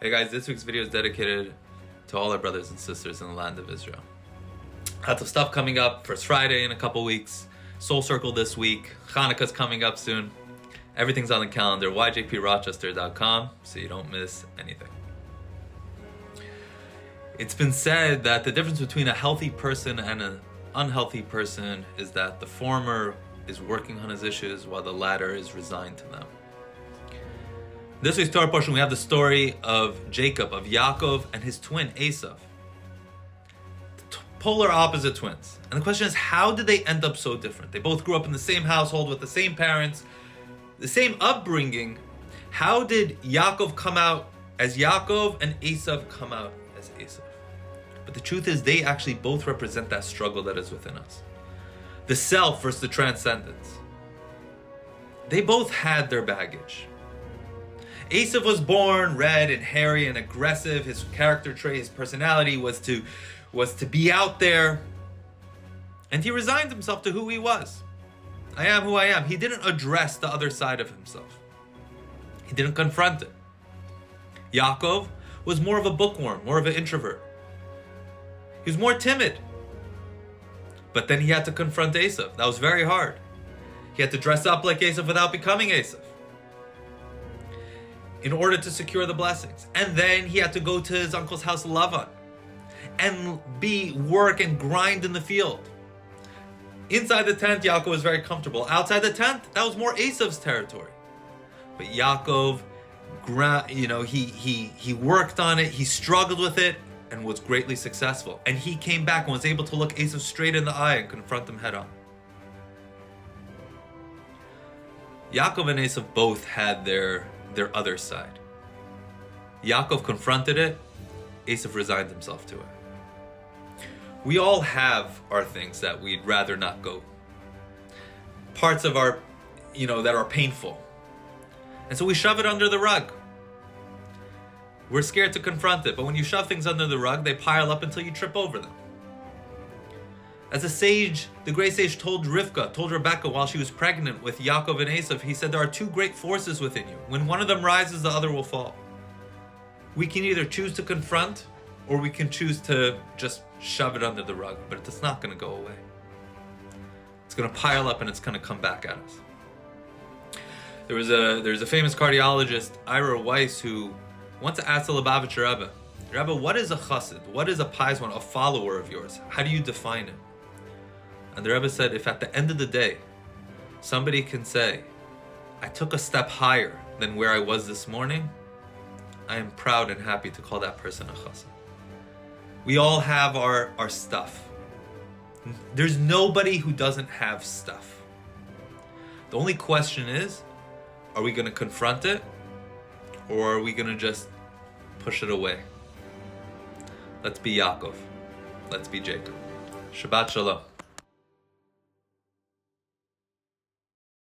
Hey guys, this week's video is dedicated to all our brothers and sisters in the land of Israel. Lots of stuff coming up. First Friday in a couple weeks. Soul Circle this week. Hanukkah's coming up soon. Everything's on the calendar. yjprochester.com so you don't miss anything. It's been said that the difference between a healthy person and an unhealthy person is that the former is working on his issues while the latter is resigned to them. This week's Torah portion, we have the story of Jacob, of Yaakov, and his twin, Esav. Polar opposite twins. And the question is, how did they end up so different? They both grew up in the same household with the same parents, the same upbringing. How did Yaakov come out as Yaakov and Esav come out as Esav? But the truth is, they actually both represent that struggle that is within us. The self versus the transcendence. They both had their baggage. Esav was born red and hairy and aggressive. His character trait, his personality was to be out there. And he resigned himself to who he was. I am who I am. He didn't address the other side of himself. He didn't confront it. Yaakov was more of a bookworm, more of an introvert. He was more timid. But then he had to confront Esav. That was very hard. He had to dress up like Esav without becoming Esav, in order to secure the blessings. And then he had to go to his uncle's house, Lavan, and work and grind in the field. Inside the tent, Yaakov was very comfortable. Outside the tent, that was more Esav's territory. But Yaakov, he worked on it, he struggled with it, and was greatly successful. And he came back and was able to look Esav straight in the eye and confront him head on. Yaakov and Esav both had their other side. Yaakov confronted it, Esav resigned himself to it. We all have our things that we'd rather not go. Parts of our, that are painful. And so we shove it under the rug. We're scared to confront it, but when you shove things under the rug, they pile up until you trip over them. As a sage, the great sage told Rebecca while she was pregnant with Yaakov and Esav, he said, there are two great forces within you. When one of them rises, the other will fall. We can either choose to confront, or we can choose to just shove it under the rug, but it's not going to go away. It's going to pile up and it's going to come back at us. There's a famous cardiologist, Ira Weiss, who once asked the Lubavitcher Rebbe, what is a chassid? What is a pious one, a follower of yours? How do you define it? And the Rebbe said, if at the end of the day, somebody can say, I took a step higher than where I was this morning, I am proud and happy to call that person a chassid. We all have our stuff. There's nobody who doesn't have stuff. The only question is, are we going to confront it, or are we going to just push it away? Let's be Yaakov. Let's be Jacob. Shabbat Shalom.